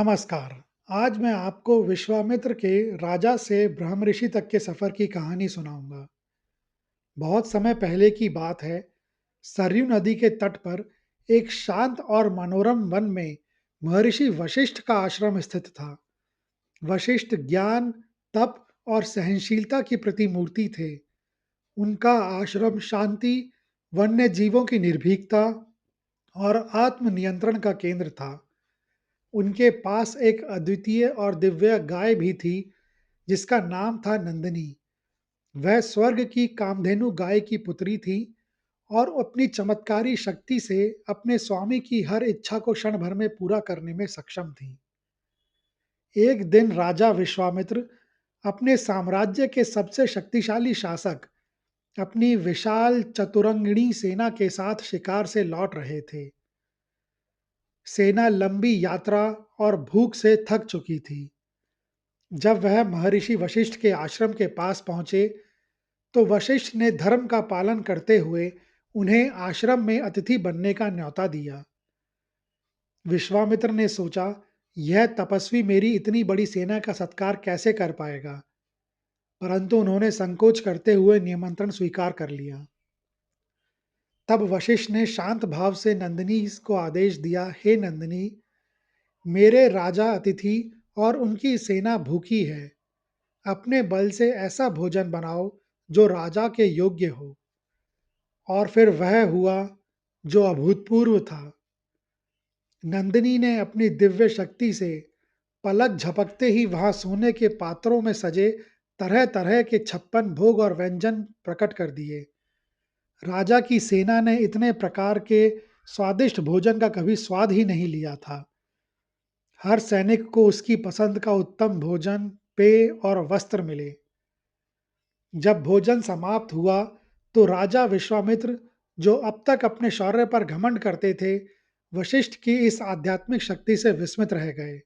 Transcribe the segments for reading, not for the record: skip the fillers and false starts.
नमस्कार। आज मैं आपको विश्वामित्र के राजा से ब्रह्मऋषि तक के सफर की कहानी सुनाऊंगा। बहुत समय पहले की बात है। सरयू नदी के तट पर एक शांत और मनोरम वन में महर्षि वशिष्ठ का आश्रम स्थित था। वशिष्ठ ज्ञान, तप और सहनशीलता की प्रतिमूर्ति थे। उनका आश्रम शांति, वन्य जीवों की निर्भीकता और आत्मनियंत्रण का केंद्र था। उनके पास एक अद्वितीय और दिव्य गाय भी थी जिसका नाम था नंदिनी। वह स्वर्ग की कामधेनु गाय की पुत्री थी और अपनी चमत्कारी शक्ति से अपने स्वामी की हर इच्छा को क्षण भर में पूरा करने में सक्षम थी। एक दिन राजा विश्वामित्र अपने साम्राज्य के सबसे शक्तिशाली शासक अपनी विशाल चतुरंगिणी सेना के साथ शिकार से लौट रहे थे। सेना लंबी यात्रा और भूख से थक चुकी थी। जब वह महर्षि वशिष्ठ के आश्रम के पास पहुंचे, तो वशिष्ठ ने धर्म का पालन करते हुए उन्हें आश्रम में अतिथि बनने का न्योता दिया। विश्वामित्र ने सोचा, यह तपस्वी मेरी इतनी बड़ी सेना का सत्कार कैसे कर पाएगा, परंतु उन्होंने संकोच करते हुए निमंत्रण स्वीकार कर लिया। तब वशिष्ठ ने शांत भाव से नंदिनी को आदेश दिया, हे नंदिनी, मेरे राजा अतिथि और उनकी सेना भूखी है। अपने बल से ऐसा भोजन बनाओ जो राजा के योग्य हो। और फिर वह हुआ जो अभूतपूर्व था। नंदिनी ने अपनी दिव्य शक्ति से पलक झपकते ही वहां सोने के पात्रों में सजे तरह तरह के 56 भोग और व्यंजन प्रकट कर दिए। राजा की सेना ने इतने प्रकार के स्वादिष्ट भोजन का कभी स्वाद ही नहीं लिया था। हर सैनिक को उसकी पसंद का उत्तम भोजन, पेय और वस्त्र मिले। जब भोजन समाप्त हुआ, तो राजा विश्वामित्र, जो अब तक अपने शौर्य पर घमंड करते थे, वशिष्ठ की इस आध्यात्मिक शक्ति से विस्मित रह गए।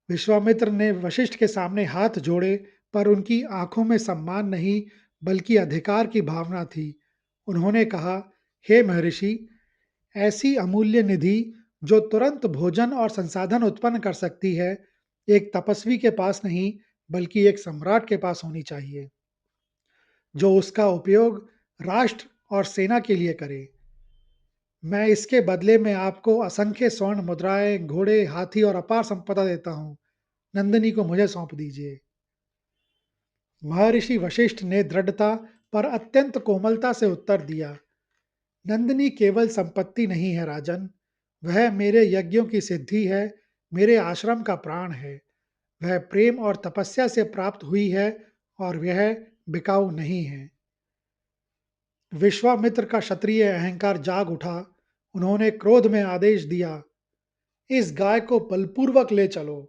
विश्वामित्र ने वशिष्ठ के सामने हाथ जोड़े, पर उनकी आंखों में सम्मान नहीं, बल्कि अधिकार की भावना थी। उन्होंने कहा, हे महर्षि, ऐसी अमूल्य निधि जो तुरंत भोजन और संसाधन उत्पन्न कर सकती है, एक तपस्वी के पास नहीं, बल्कि एक सम्राट के पास होनी चाहिए, जो उसका उपयोग राष्ट्र और सेना के लिए करे। मैं इसके बदले में आपको असंख्य स्वर्ण मुद्राएं, घोड़े, हाथी और अपार संपदा देता हूँ। नंदिनी को मुझे सौंप दीजिए। महर्षि वशिष्ठ ने दृढ़ता पर अत्यंत कोमलता से उत्तर दिया, नंदिनी केवल संपत्ति नहीं है राजन, वह मेरे यज्ञों की सिद्धि है, मेरे आश्रम का प्राण है। वह प्रेम और तपस्या से प्राप्त हुई है और वह बिकाऊ नहीं है। विश्वामित्र का क्षत्रिय अहंकार जाग उठा। उन्होंने क्रोध में आदेश दिया, इस गाय को बलपूर्वक ले चलो।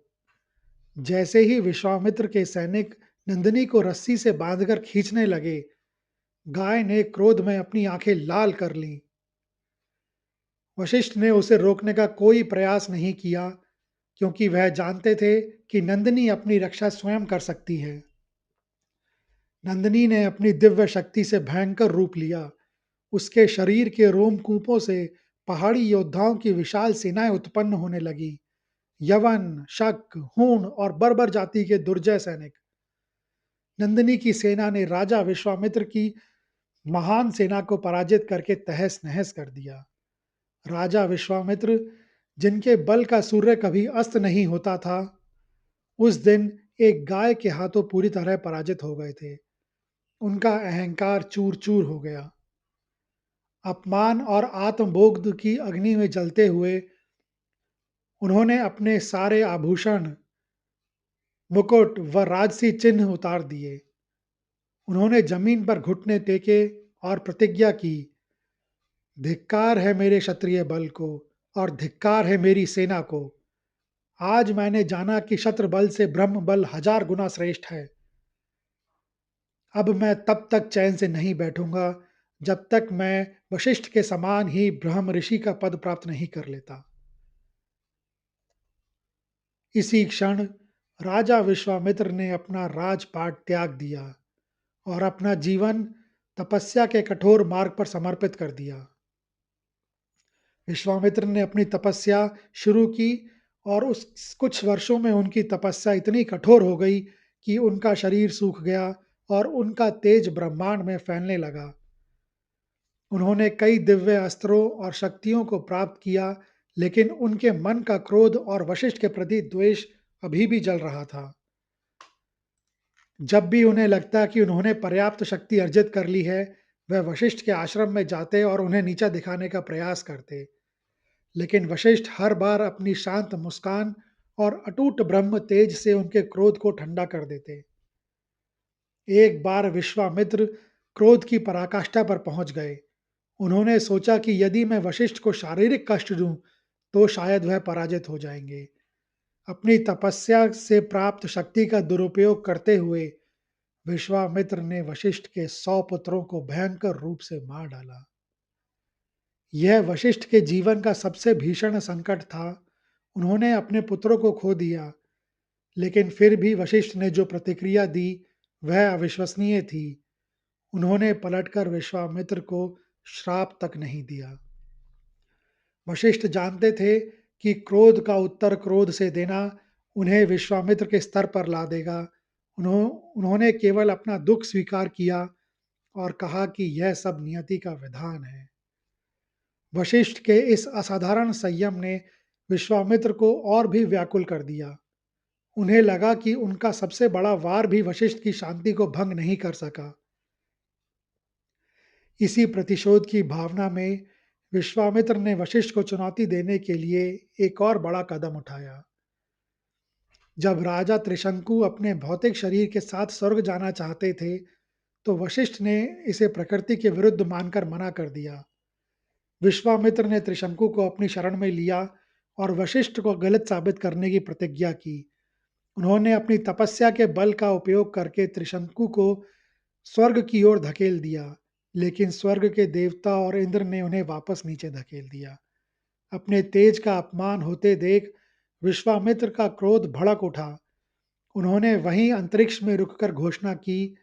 जैसे ही विश्वामित्र के सैनिक नंदिनी को रस्सी से बांधकर खींचने लगे, गाय ने क्रोध में अपनी आंखें लाल कर लीं। वशिष्ठ ने उसे रोकने का कोई प्रयास नहीं किया, क्योंकि वह जानते थे कि नंदिनी अपनी रक्षा स्वयं कर सकती है। नंदिनी ने अपनी दिव्य शक्ति से भयंकर रूप लिया। उसके शरीर के रोमकूपों से पहाड़ी योद्धाओं की विशाल सेनाएं उत्पन्न होने लगी। यवन, शक, हूण और बर्बर जाति के दुर्जय सैनिक। नंदिनी की सेना ने राजा विश्वामित्र की महान सेना को पराजित करके तहस नहस कर दिया। राजा विश्वामित्र, जिनके बल का सूर्य कभी अस्त नहीं होता था, उस दिन एक गाय के हाथों पूरी तरह पराजित हो गए थे। उनका अहंकार चूर चूर हो गया। अपमान और आत्मबोध की अग्नि में जलते हुए उन्होंने अपने सारे आभूषण, मुकुट व राजसी चिन्ह उतार दिए। उन्होंने जमीन पर घुटने टेके और प्रतिज्ञा की, धिक्कार है मेरे क्षत्रिय बल को और धिक्कार है मेरी सेना को। आज मैंने जाना कि शत्रु बल से ब्रह्म बल 1000 गुना श्रेष्ठ है। अब मैं तब तक चैन से नहीं बैठूंगा जब तक मैं वशिष्ठ के समान ही ब्रह्म ऋषि का पद प्राप्त नहीं कर लेता। इसी क्षण राजा विश्वामित्र ने अपना राजपाट त्याग दिया और अपना जीवन तपस्या के कठोर मार्ग पर समर्पित कर दिया। विश्वामित्र ने अपनी तपस्या शुरू की और उस कुछ वर्षों में उनकी तपस्या इतनी कठोर हो गई कि उनका शरीर सूख गया और उनका तेज ब्रह्मांड में फैलने लगा। उन्होंने कई दिव्य अस्त्रों और शक्तियों को प्राप्त किया, लेकिन उनके मन का क्रोध और वशिष्ठ के प्रति द्वेष अभी भी जल रहा था। जब भी उन्हें लगता कि उन्होंने पर्याप्त शक्ति अर्जित कर ली है, वह वशिष्ठ के आश्रम में जाते और उन्हें नीचा दिखाने का प्रयास करते। लेकिन वशिष्ठ हर बार अपनी शांत मुस्कान और अटूट ब्रह्म तेज से उनके क्रोध को ठंडा कर देते। एक बार विश्वामित्र क्रोध की पराकाष्ठा पर पहुंच गए। उन्होंने सोचा कि यदि मैं वशिष्ठ को शारीरिक कष्ट दूं, तो शायद वह पराजित हो जाएंगे। अपनी तपस्या से प्राप्त शक्ति का दुरुपयोग करते हुए विश्वामित्र ने वशिष्ठ के 100 पुत्रों को भयंकर रूप से मार डाला। यह वशिष्ठ के जीवन का सबसे भीषण संकट था। उन्होंने अपने पुत्रों को खो दिया, लेकिन फिर भी वशिष्ठ ने जो प्रतिक्रिया दी, वह अविश्वसनीय थी। उन्होंने पलटकर विश्वामित्र को श्राप तक नहीं दिया। वशिष्ठ जानते थे कि क्रोध का उत्तर क्रोध से देना उन्हें विश्वामित्र के स्तर पर ला देगा। उन्होंने केवल अपना दुख स्वीकार किया और कहा कि यह सब नियति का विधान है। वशिष्ठ के इस असाधारण संयम ने विश्वामित्र को और भी व्याकुल कर दिया। उन्हें लगा कि उनका सबसे बड़ा वार भी वशिष्ठ की शांति को भंग नहीं कर सका। इसी प्रतिशोध की भावना में विश्वामित्र ने वशिष्ठ को चुनौती देने के लिए एक और बड़ा कदम उठाया। जब राजा त्रिशंकु अपने भौतिक शरीर के साथ स्वर्ग जाना चाहते थे, तो वशिष्ठ ने इसे प्रकृति के विरुद्ध मानकर मना कर दिया। विश्वामित्र ने त्रिशंकु को अपनी शरण में लिया और वशिष्ठ को गलत साबित करने की प्रतिज्ञा की। उन्होंने अपनी तपस्या के बल का उपयोग करके त्रिशंकु को स्वर्ग की ओर धकेल दिया, लेकिन स्वर्ग के देवता और इंद्र ने उन्हें वापस नीचे धकेल दिया। अपने तेज का अपमान होते देख विश्वामित्र का क्रोध भड़क उठा। उन्होंने वहीं अंतरिक्ष में रुककर घोषणा की,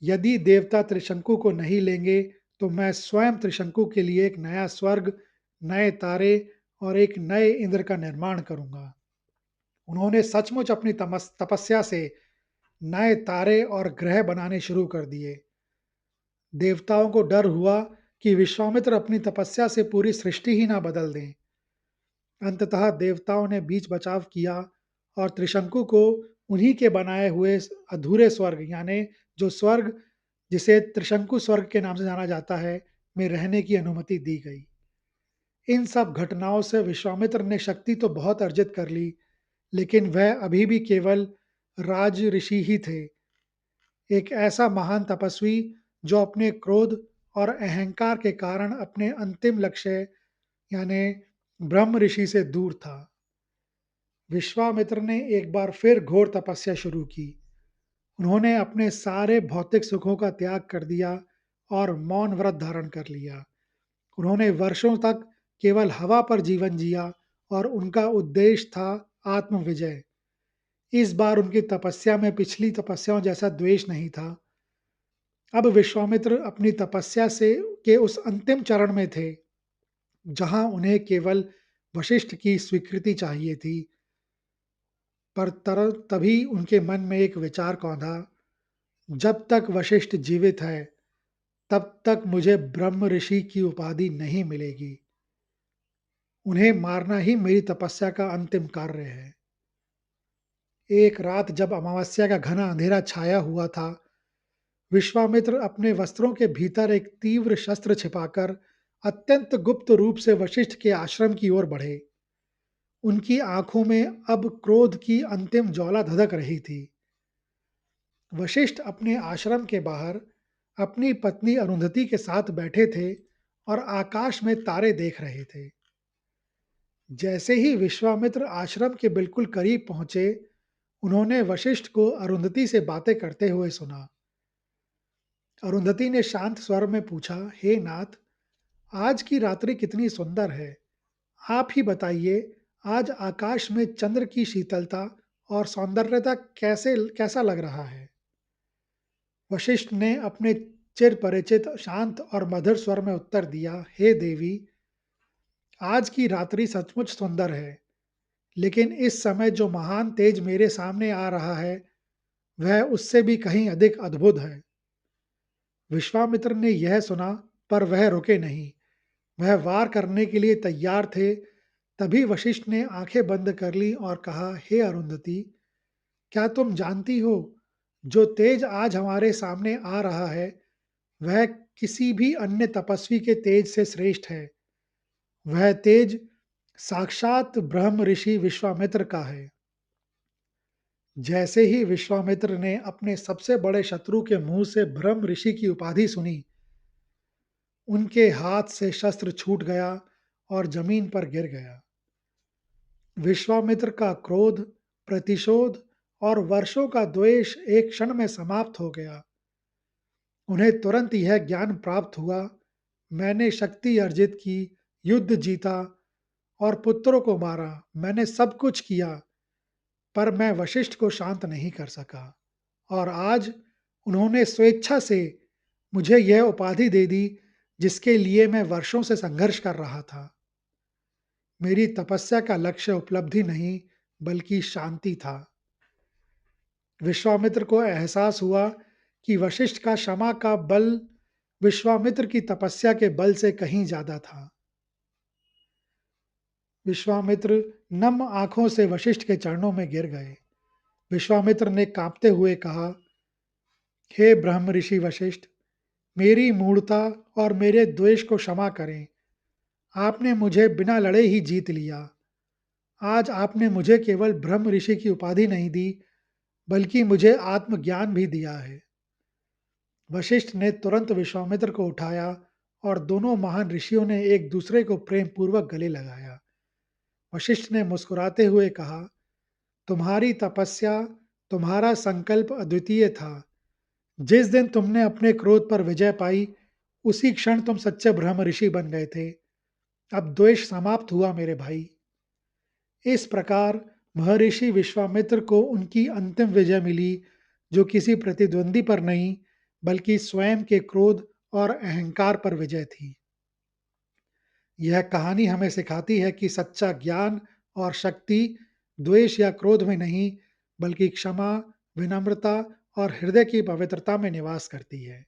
यदि देवता त्रिशंकु को नहीं लेंगे, तो मैं स्वयं त्रिशंकु के लिए एक नया स्वर्ग, नए तारे और एक नए इंद्र का निर्माण करूंगा। उन्होंने सचमुच अपनी तपस्या से नए तारे और ग्रह बनाने शुरू कर दिए। देवताओं को डर हुआ कि विश्वामित्र अपनी तपस्या से पूरी सृष्टि ही ना बदल दें। अंततः देवताओं ने बीच बचाव किया और त्रिशंकु को उन्हीं के बनाए हुए अधूरे स्वर्ग, यानी जो स्वर्ग जिसे त्रिशंकु स्वर्ग के नाम से जाना जाता है, में रहने की अनुमति दी गई। इन सब घटनाओं से विश्वामित्र ने शक्ति तो बहुत अर्जित कर ली, लेकिन वह अभी भी केवल राज ऋषि ही थे, एक ऐसा महान तपस्वी जो अपने क्रोध और अहंकार के कारण अपने अंतिम लक्ष्य यानी ब्रह्म ऋषि से दूर था। विश्वामित्र ने एक बार फिर घोर तपस्या शुरू की। उन्होंने अपने सारे भौतिक सुखों का त्याग कर दिया और मौन व्रत धारण कर लिया। उन्होंने वर्षों तक केवल हवा पर जीवन जिया और उनका उद्देश्य था आत्म विजय। इस बार उनकी तपस्या में पिछली तपस्याओं जैसा द्वेष नहीं था। अब विश्वामित्र अपनी तपस्या से के उस अंतिम चरण में थे, जहां उन्हें केवल वशिष्ठ की स्वीकृति चाहिए थी। पर तभी उनके मन में एक विचार कौंधा, जब तक वशिष्ठ जीवित है, तब तक मुझे ब्रह्म ऋषि की उपाधि नहीं मिलेगी। उन्हें मारना ही मेरी तपस्या का अंतिम कार्य है। एक रात जब अमावस्या का घना अंधेरा छाया हुआ था, विश्वामित्र अपने वस्त्रों के भीतर एक तीव्र शस्त्र छिपाकर अत्यंत गुप्त रूप से वशिष्ठ के आश्रम की ओर बढ़े। उनकी आंखों में अब क्रोध की अंतिम ज्वाला धधक रही थी। वशिष्ठ अपने आश्रम के बाहर अपनी पत्नी अरुंधति के साथ बैठे थे और आकाश में तारे देख रहे थे। जैसे ही विश्वामित्र आश्रम के बिल्कुल करीब पहुंचे, उन्होंने वशिष्ठ को अरुंधति से बातें करते हुए सुना। अरुंधति ने शांत स्वर में पूछा, हे नाथ, आज की रात्रि कितनी सुंदर है। आप ही बताइए, आज आकाश में चंद्र की शीतलता और सौंदर्यता कैसा लग रहा है। वशिष्ठ ने अपने चिर परिचित शांत और मधुर स्वर में उत्तर दिया, हे देवी, आज की रात्रि सचमुच सुंदर है, लेकिन इस समय जो महान तेज मेरे सामने आ रहा है, वह उससे भी कहीं अधिक अद्भुत है। विश्वामित्र ने यह सुना, पर वह रुके नहीं। वह वार करने के लिए तैयार थे। तभी वशिष्ठ ने आंखें बंद कर ली और कहा, हे अरुंधति, क्या तुम जानती हो, जो तेज आज हमारे सामने आ रहा है, वह किसी भी अन्य तपस्वी के तेज से श्रेष्ठ है। वह तेज साक्षात ब्रह्म ऋषि विश्वामित्र का है। जैसे ही विश्वामित्र ने अपने सबसे बड़े शत्रु के मुंह से ब्रह्म ऋषि की उपाधि सुनी, उनके हाथ से शस्त्र छूट गया और जमीन पर गिर गया। विश्वामित्र का क्रोध, प्रतिशोध और वर्षों का द्वेष एक क्षण में समाप्त हो गया। उन्हें तुरंत यह ज्ञान प्राप्त हुआ, मैंने शक्ति अर्जित की, युद्ध जीता और पुत्रों को मारा। मैंने सब कुछ किया, पर मैं वशिष्ठ को शांत नहीं कर सका। और आज उन्होंने स्वेच्छा से मुझे यह उपाधि दे दी, जिसके लिए मैं वर्षों से संघर्ष कर रहा था। मेरी तपस्या का लक्ष्य उपलब्धि नहीं, बल्कि शांति था। विश्वामित्र को एहसास हुआ कि वशिष्ठ का क्षमा का बल विश्वामित्र की तपस्या के बल से कहीं ज्यादा था। विश्वामित्र नम आंखों से वशिष्ठ के चरणों में गिर गए। विश्वामित्र ने कांपते हुए कहा, हे ब्रह्म ऋषि वशिष्ठ, मेरी मूढ़ता और मेरे द्वेष को क्षमा करें। आपने मुझे बिना लड़े ही जीत लिया। आज आपने मुझे केवल ब्रह्म ऋषि की उपाधि नहीं दी, बल्कि मुझे आत्मज्ञान भी दिया है। वशिष्ठ ने तुरंत विश्वामित्र को उठाया और दोनों महान ऋषियों ने एक दूसरे को प्रेम पूर्वक गले लगाया। वशिष्ठ ने मुस्कुराते हुए कहा, तुम्हारी तपस्या, तुम्हारा संकल्प अद्वितीय था। जिस दिन तुमने अपने क्रोध पर विजय पाई, उसी क्षण तुम सच्चे ब्रह्म ऋषि बन गए थे। अब द्वेष समाप्त हुआ मेरे भाई। इस प्रकार महर्षि विश्वामित्र को उनकी अंतिम विजय मिली, जो किसी प्रतिद्वंदी पर नहीं, बल्कि स्वयं के क्रोध और अहंकार पर विजय थी। यह कहानी हमें सिखाती है कि सच्चा ज्ञान और शक्ति द्वेष या क्रोध में नहीं, बल्कि क्षमा, विनम्रता और हृदय की पवित्रता में निवास करती है।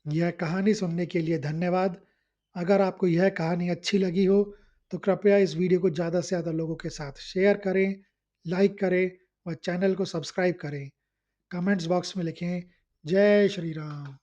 यह कहानी सुनने के लिए धन्यवाद। अगर आपको यह कहानी अच्छी लगी हो, तो कृपया इस वीडियो को ज़्यादा से ज़्यादा लोगों के साथ शेयर करें, लाइक करें और चैनल को सब्सक्राइब करें। कमेंट्स बॉक्स में लिखें, जय श्री राम।